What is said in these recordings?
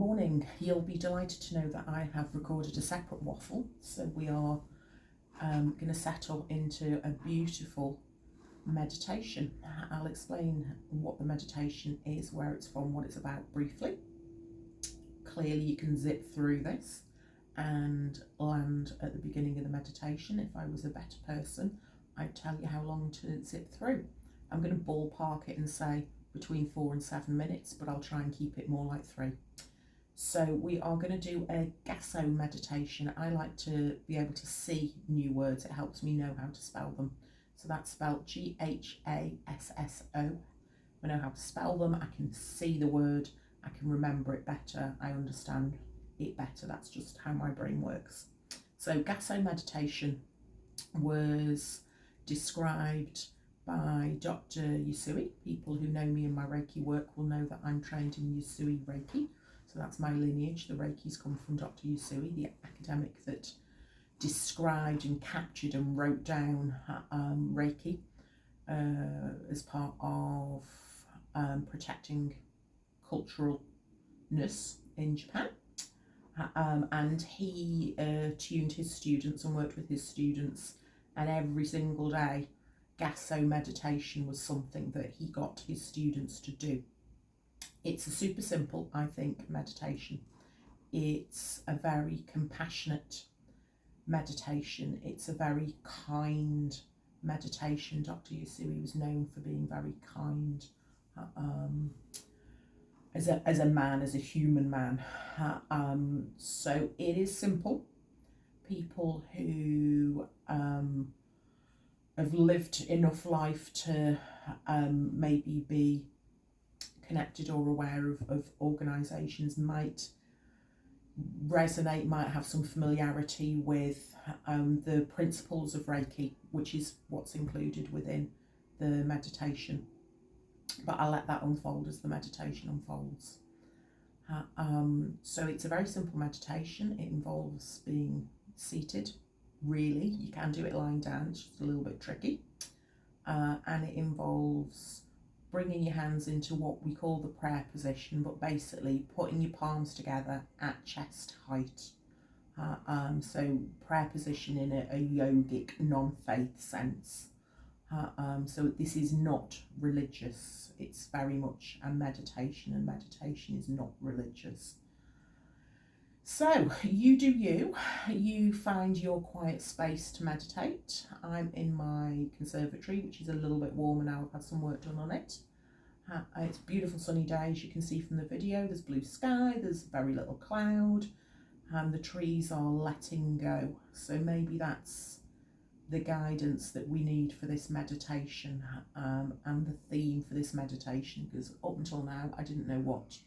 Morning. You'll be delighted to know that I have recorded a separate waffle. So we are going to settle into a beautiful meditation. I'll explain what the meditation is, where it's from, what it's about briefly. Clearly you can zip through this and land at the beginning of the meditation. If I was a better person, I'd tell you how long to zip through. I'm going to ballpark it and say between 4 and 7 minutes, but I'll try and keep it more like 3. So we are going to do a Ghasso meditation. I like to be able to see new words. It helps me know how to spell them. So that's spelled Ghasso. I know how to spell them. I can see the word. I can remember it better. I understand it better. That's just how my brain works. So Ghasso meditation was described by Dr. Usui. People who know me in my Reiki work will know that I'm trained in Usui Reiki. So that's my lineage. The Reikis come from Dr. Usui, the academic that described and captured and wrote down Reiki as part of protecting culturalness in Japan. And he tuned his students and worked with his students, and every single day Ghasso meditation was something that he got his students to do. It's a super simple, I think, meditation. It's a very compassionate meditation. It's a very kind meditation. Dr. Usui was known for being very kind as a man, as a human man. So it is simple. People who have lived enough life to maybe be connected or aware of organisations might resonate, might have some familiarity with the principles of Reiki, which is what's included within the meditation. But I'll let that unfold as the meditation unfolds. So it's a very simple meditation. It involves being seated, really. You can do it lying down, it's just a little bit tricky. And it involves bringing your hands into what we call the prayer position, but basically putting your palms together at chest height. So prayer position in a yogic, non-faith sense. So this is not religious. It's very much a meditation, and meditation is not religious. So you do you. You find your quiet space to meditate. I'm in my conservatory, which is a little bit warmer now. I've had some work done on it. It's a beautiful sunny day, as you can see from the video. There's blue sky, there's very little cloud, and the trees are letting go. So maybe that's the guidance that we need for this meditation, and the theme for this meditation, because up until now I didn't know what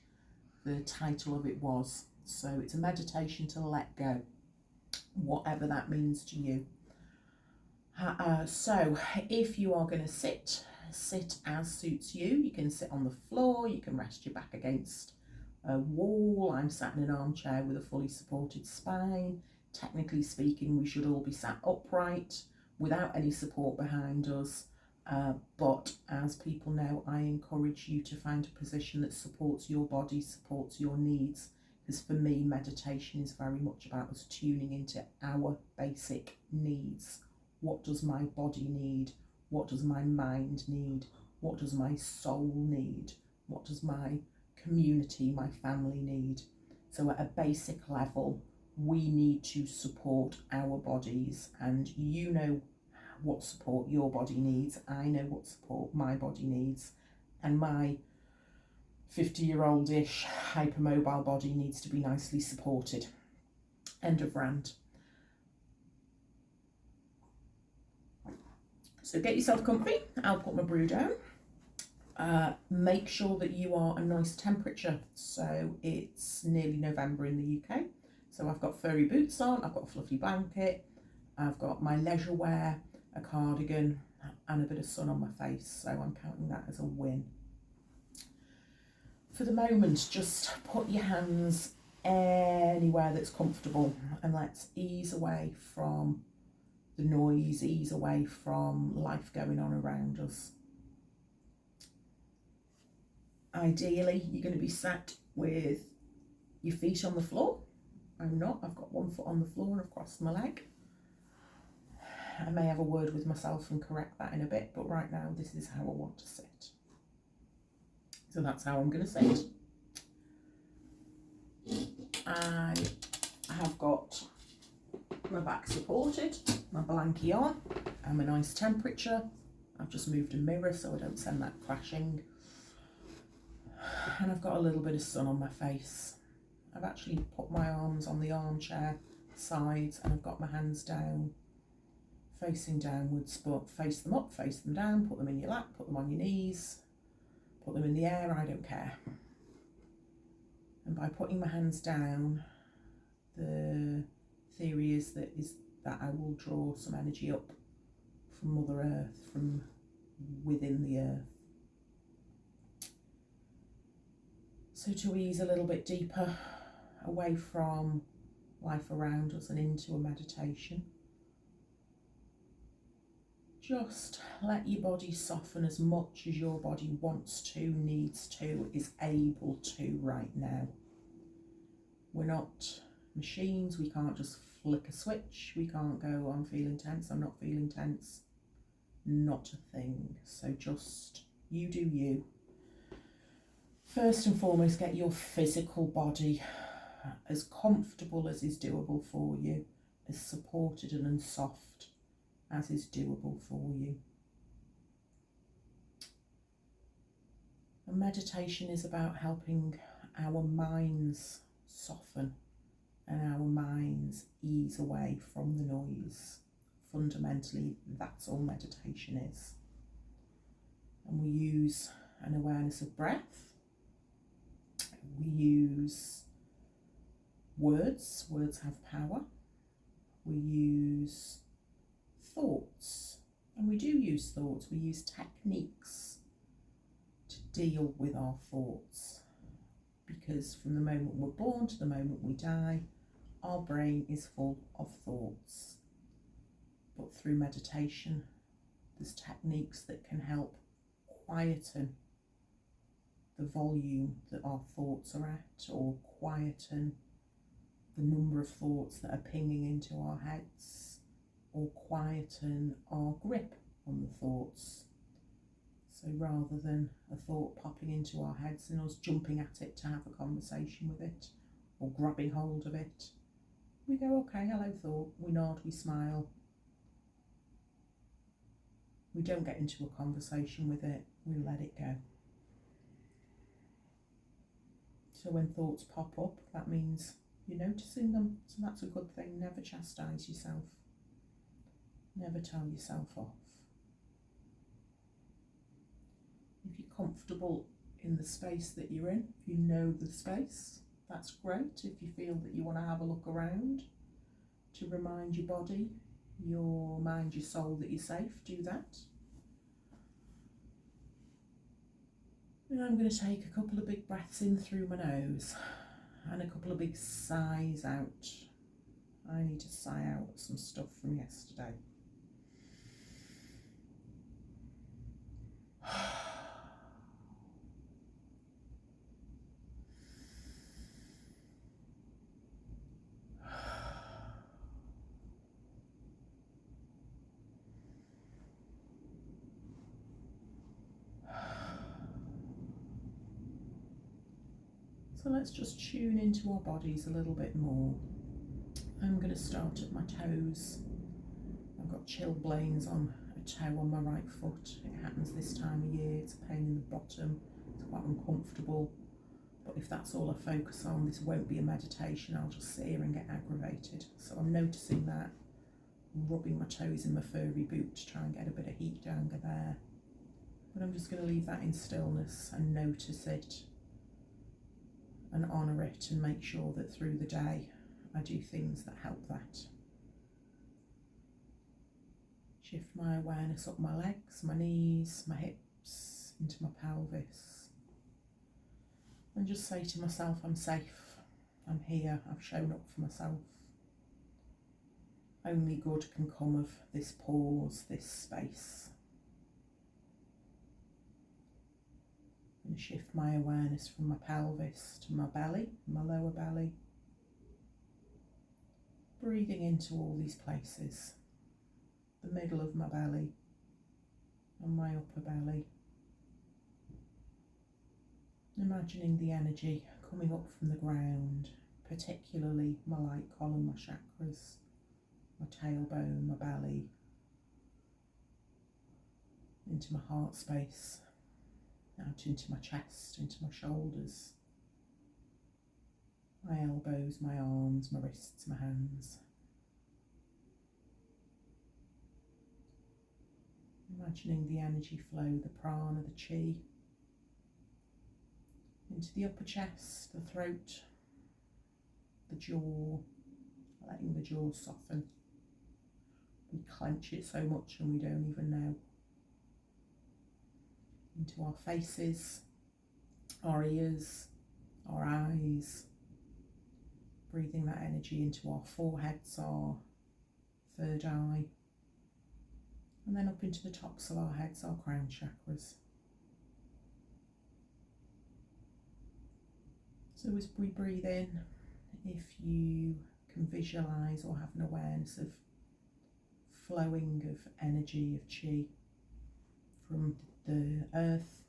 the title of it was. So it's a meditation to let go, whatever that means to you. So if you are going to sit as suits you. You can sit on the floor, you can rest your back against a wall. I'm sat in an armchair with a fully supported spine. Technically speaking, we should all be sat upright without any support behind us. But as people know, I encourage you to find a position that supports your body, supports your needs. Because for me, meditation is very much about us tuning into our basic needs. What does my body need? What does my mind need? What does my soul need? What does my community, my family need? So at a basic level, we need to support our bodies, and you know what support your body needs. I know what support my body needs, and my 50-year-old-ish hypermobile body needs to be nicely supported. End of rant. So get yourself comfy. I'll put my brew down. Make sure that you are a nice temperature. So it's nearly November in the UK. So I've got furry boots on, I've got a fluffy blanket, I've got my leisure wear, a cardigan, and a bit of sun on my face. So I'm counting that as a win. For the moment, just put your hands anywhere that's comfortable, and let's ease away from the noise, ease away from life going on around us. Ideally, you're going to be sat with your feet on the floor. I'm not. I've got one foot on the floor and I've crossed my leg. I may have a word with myself and correct that in a bit, but right now this is how I want to sit. So that's how I'm going to sit. I have got my back supported, my blankie on. I'm a nice temperature. I've just moved a mirror so I don't send that crashing. And I've got a little bit of sun on my face. I've actually put my arms on the armchair sides and I've got my hands down, facing downwards, but face them up, face them down, put them in your lap, put them on your knees, put them in the air, I don't care. And by putting my hands down, the theory is that I will draw some energy up from Mother Earth, from within the earth. So to ease a little bit deeper away from life around us and into a meditation, just let your body soften as much as your body wants to, needs to, is able to right now. We're not machines, we can't just flick a switch, we can't go, I'm feeling tense, I'm not feeling tense. Not a thing. So just you do you. First and foremost, get your physical body as comfortable as is doable for you, as supported and soft as is doable for you. And meditation is about helping our minds soften and our minds ease away from the noise. Fundamentally, that's all meditation is. And we use an awareness of breath. We use words. Words have power. We use thoughts. And we do use thoughts. We use techniques to deal with our thoughts. Because from the moment we're born to the moment we die, our brain is full of thoughts. But through meditation, there's techniques that can help quieten the volume that our thoughts are at, or quieten the number of thoughts that are pinging into our heads, or quieten our grip on the thoughts. So rather than a thought popping into our heads and us jumping at it to have a conversation with it, or grabbing hold of it, we go, okay, hello thought, we nod, we smile. We don't get into a conversation with it, we let it go. So when thoughts pop up, that means you're noticing them, so that's a good thing. Never chastise yourself. Never tell yourself off. If you're comfortable in the space that you're in, if you know the space, that's great. If you feel that you want to have a look around to remind your body, your mind, your soul that you're safe, do that. And I'm going to take a couple of big breaths in through my nose and a couple of big sighs out. I need to sigh out some stuff from yesterday. So let's just tune into our bodies a little bit more. I'm going to start at my toes. I've got chilblains on a toe on my right foot. It happens this time of year. It's a pain in the bottom. It's quite uncomfortable. But if that's all I focus on, this won't be a meditation. I'll just sit here and get aggravated. So I'm noticing that. I'm rubbing my toes in my furry boot to try and get a bit of heat down there. But I'm just going to leave that in stillness and notice it and honour it and make sure that through the day I do things that help that. Shift my awareness up my legs, my knees, my hips, into my pelvis. And just say to myself, I'm safe, I'm here, I've shown up for myself. Only good can come of this pause, this space. And shift my awareness from my pelvis to my belly, my lower belly. Breathing into all these places, the middle of my belly and my upper belly. Imagining the energy coming up from the ground, particularly my light column, my chakras, my tailbone, my belly, into my heart space, out into my chest, into my shoulders, my elbows, my arms, my wrists, my hands. Imagining the energy flow, the prana, the chi, into the upper chest, the throat, the jaw, letting the jaw soften. We clench it so much and we don't even know. Into our faces, our ears, our eyes. Breathing that energy into our foreheads, our third eye. And then up into the tops of our heads, our crown chakras. So as we breathe in, if you can visualise or have an awareness of flowing of energy, of chi, from the earth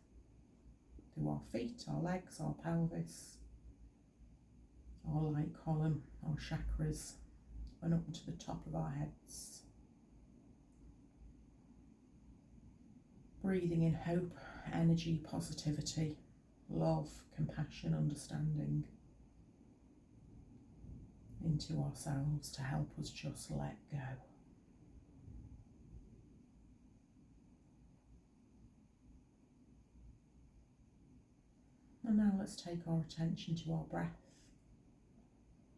through our feet, our legs, our pelvis, our light column, our chakras, and up to the top of our heads. Breathing in hope, energy, positivity, love, compassion, understanding into ourselves to help us just let go. And now let's take our attention to our breath,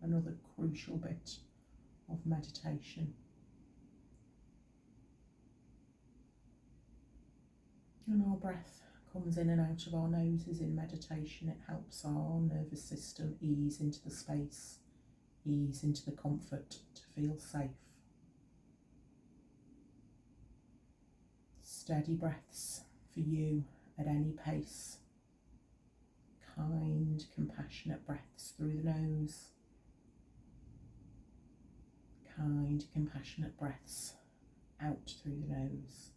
another crucial bit of meditation. And our breath comes in and out of our noses in meditation. It helps our nervous system ease into the space, ease into the comfort to feel safe. Steady breaths for you at any pace. Kind, compassionate breaths through the nose. Kind, compassionate breaths out through the nose.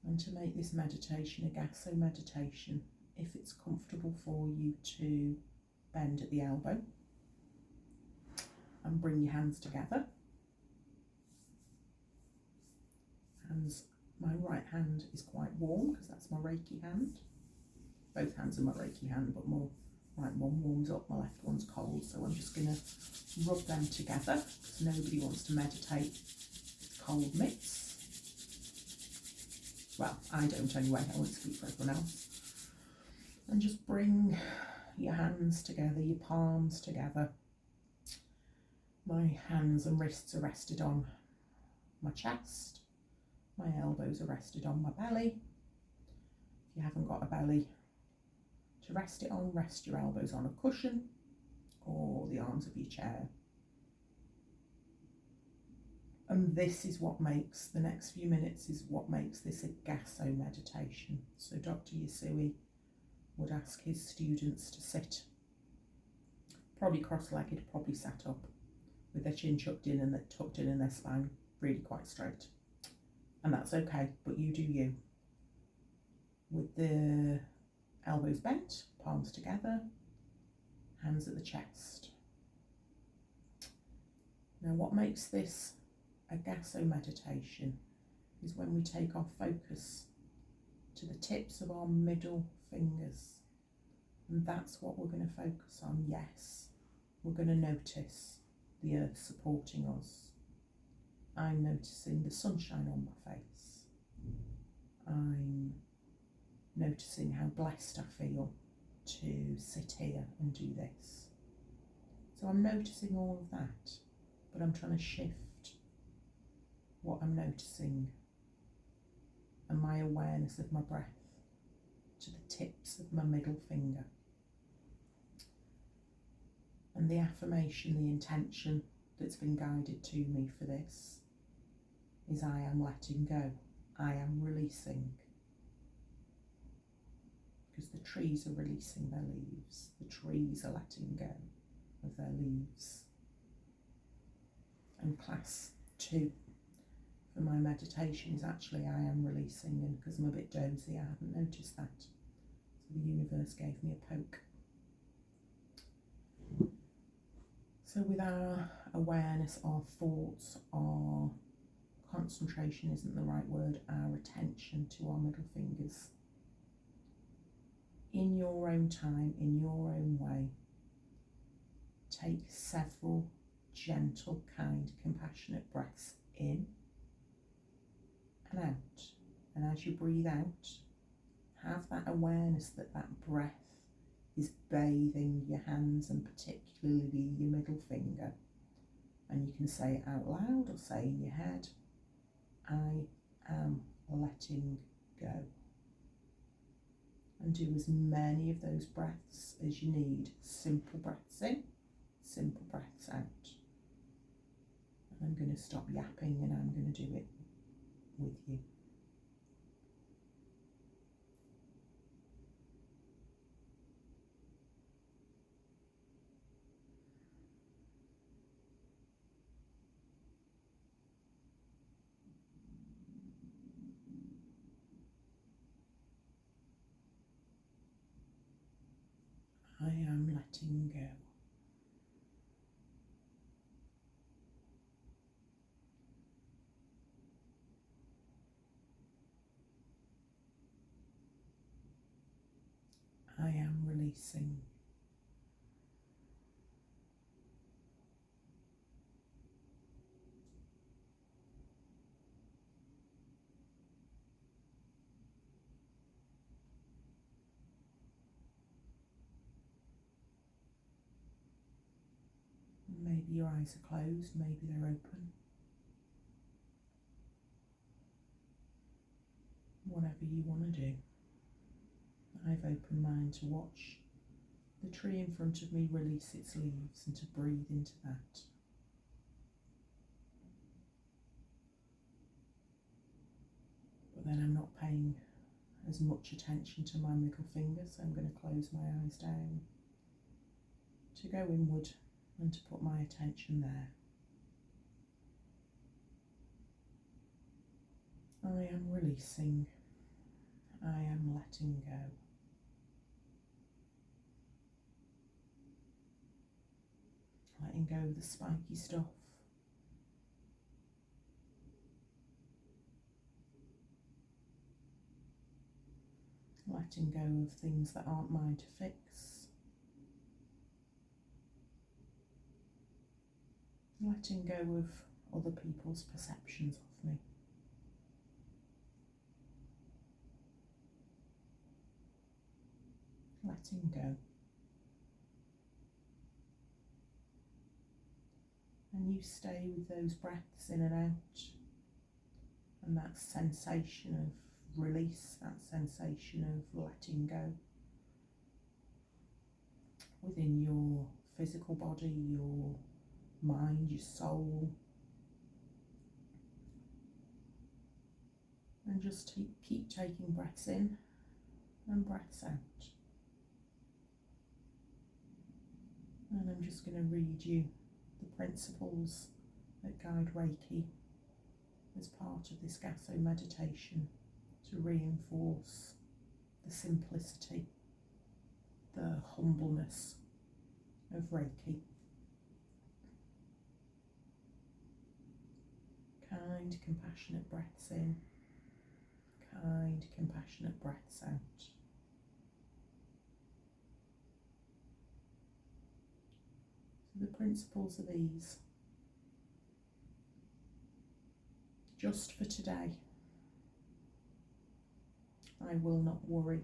And to make this meditation a Ghasso meditation, if it's comfortable for you to bend at the elbow and bring your hands together. My right hand is quite warm because that's my Reiki hand. Both hands are my Reiki hand, but my right one warms up, my left one's cold, so I'm just going to rub them together because nobody wants to meditate with cold mitts. Well, I don't anyway, I won't speak for everyone else. And just bring your hands together, your palms together. My hands and wrists are rested on my chest. My elbows are rested on my belly. If you haven't got a belly to rest it on, rest your elbows on a cushion or the arms of your chair. And this is what makes, the next few minutes is what makes this a Ghasso meditation. So Dr. Yasui would ask his students to sit, probably cross-legged, probably sat up, with their chin tucked in and their spine really quite straight. And that's okay, but you do you. With the elbows bent, palms together, hands at the chest. Now what makes this a Ghasso meditation is when we take our focus to the tips of our middle fingers. And that's what we're going to focus on, yes. We're going to notice the earth supporting us. I'm noticing the sunshine on my face. I'm noticing how blessed I feel to sit here and do this. So I'm noticing all of that, but I'm trying to shift what I'm noticing and my awareness of my breath to the tips of my middle finger. And the affirmation, the intention that's been guided to me for this is I am letting go. I am releasing. Because the trees are releasing their leaves. The trees are letting go of their leaves. And class 2 for my meditation is actually I am releasing, and because I'm a bit dozy I hadn't noticed that. So the universe gave me a poke. So with our awareness, our thoughts, our concentration isn't the right word, our attention to our middle fingers. In your own time, in your own way, take several gentle, kind, compassionate breaths in and out. And as you breathe out, have that awareness that that breath is bathing your hands and particularly your middle finger. And you can say it out loud or say in your head, I am letting go. And do as many of those breaths as you need. Simple breaths in, simple breaths out. And I'm going to stop yapping and I'm going to do it with you. I am letting go. I am releasing. Maybe your eyes are closed, maybe they're open. Whatever you want to do. I've opened mine to watch the tree in front of me release its leaves and to breathe into that. But then I'm not paying as much attention to my middle finger, so I'm going to close my eyes down to go inward and to put my attention there. I am releasing. I am letting go. Letting go of the spiky stuff. Letting go of things that aren't mine to fix. Letting go of other people's perceptions of me. Letting go. And you stay with those breaths in and out, and that sensation of release, that sensation of letting go within your physical body, your mind, your soul. And just keep taking breaths in and breaths out. And I'm just going to read you the principles that guide Reiki as part of this Ghasso meditation to reinforce the simplicity, the humbleness of Reiki. Kind, compassionate breaths in, kind, compassionate breaths out. So the principles are these. Just for today, I will not worry.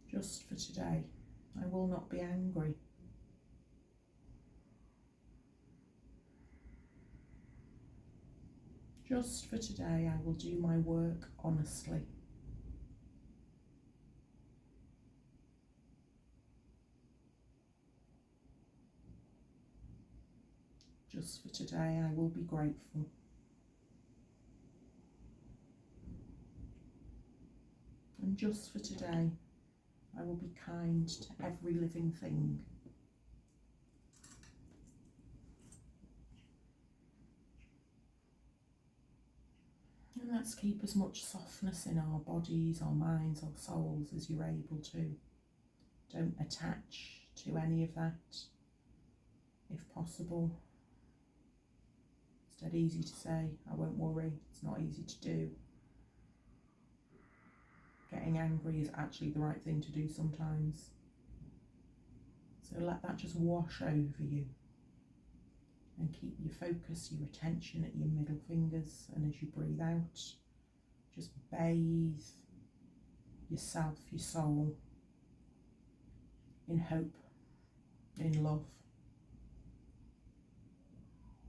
Just for today, I will not be angry. Just for today, I will do my work honestly. Just for today, I will be grateful. And just for today, I will be kind to every living thing. And let's keep as much softness in our bodies, our minds, our souls as you're able to. Don't attach to any of that, if possible. It's dead easy to say, I won't worry. It's not easy to do. Getting angry is actually the right thing to do sometimes. So let that just wash over you. And keep your focus, your attention at your middle fingers. And as you breathe out, just bathe yourself, your soul, in hope, in love,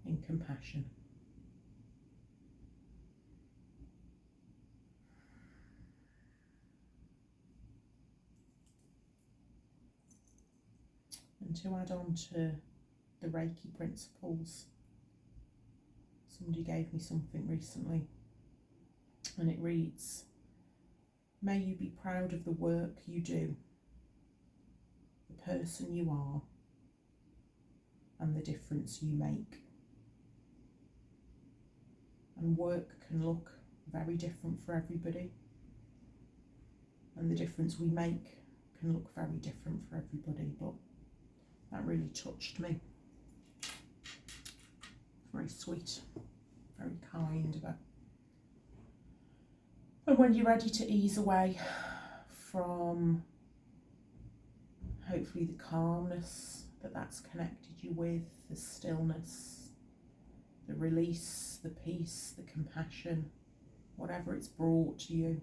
in compassion. And to add on to the Reiki principles, somebody gave me something recently, and it reads, may you be proud of the work you do, the person you are, and the difference you make. And work can look very different for everybody, and the difference we make can look very different for everybody, but that really touched me. Very sweet, very kind. And when you're ready to ease away from hopefully the calmness that's connected you with, the stillness, the release, the peace, the compassion, whatever it's brought to you,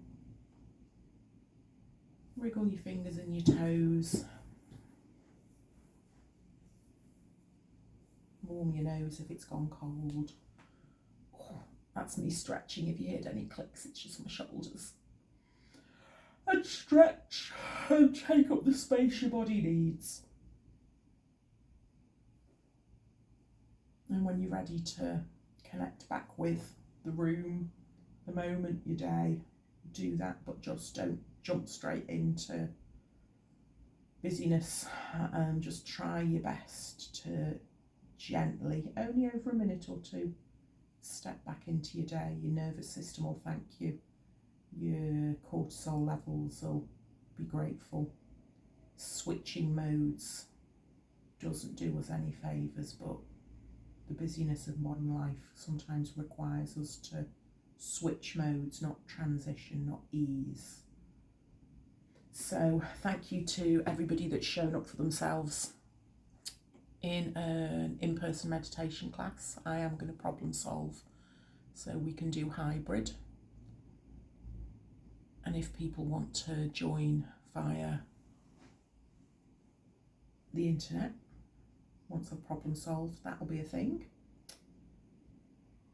wriggle your fingers and your toes. Warm your nose if it's gone cold. Oh, that's me stretching. If you heard any clicks, it's just my shoulders. And stretch and take up the space your body needs. And when you're ready to connect back with the room, the moment, your day, do that, but just don't jump straight into busyness. Just try your best to gently, only over a minute or two, step back into your day. Your nervous system will thank you. Your cortisol levels will be grateful. Switching modes doesn't do us any favours, but the busyness of modern life sometimes requires us to switch modes, not transition, not ease. So thank you to everybody that's shown up for themselves in an in-person meditation class. I am going to problem solve so we can do hybrid. And if people want to join via the internet, once I've problem solved, that'll be a thing.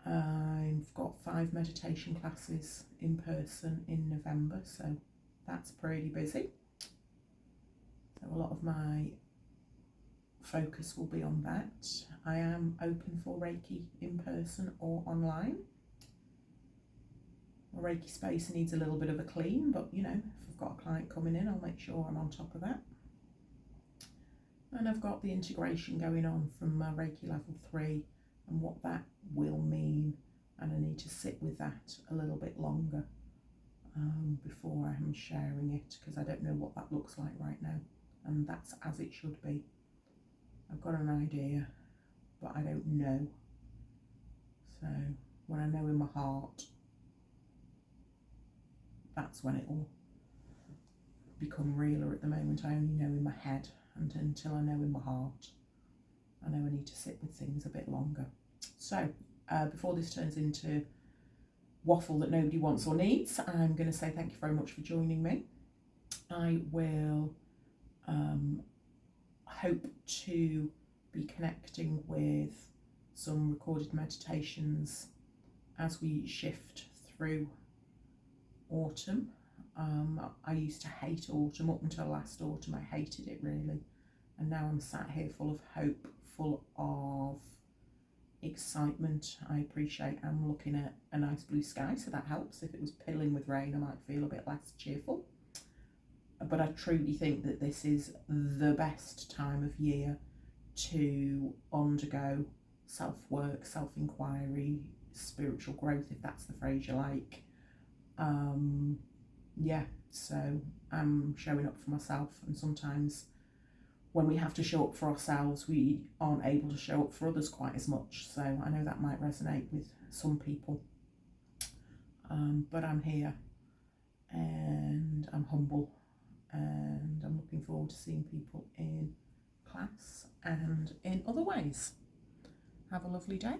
I've got 5 meditation classes in person in November, so that's pretty busy. So a lot of my focus will be on that. I am open for Reiki in person or online. My Reiki space needs a little bit of a clean, but you know, if I've got a client coming in, I'll make sure I'm on top of that. And I've got the integration going on from my Reiki level 3 and what that will mean, and I need to sit with that a little bit longer before I'm sharing it, because I don't know what that looks like right now, and that's as it should be. I've got an idea, but I don't know. So when I know in my heart, that's when it will become realer. At the moment, I only know in my head, and until I know in my heart, I know I need to sit with things a bit longer. So before this turns into waffle that nobody wants or needs, I'm going to say thank you very much for joining me. I will hope to be connecting with some recorded meditations as we shift through autumn. I used to hate autumn. Up until last autumn I hated it really, and now I'm sat here full of hope, full of excitement. I appreciate I'm looking at a nice blue sky, so that helps. If it was pilling with rain, I might feel a bit less cheerful. But I truly think that this is the best time of year to undergo self-work, self-inquiry, spiritual growth, if that's the phrase you like. Yeah, so I'm showing up for myself, and sometimes when we have to show up for ourselves, we aren't able to show up for others quite as much. So I know that might resonate with some people. But I'm here and I'm humble, and I'm looking forward to seeing people in class and in other ways. Have a lovely day.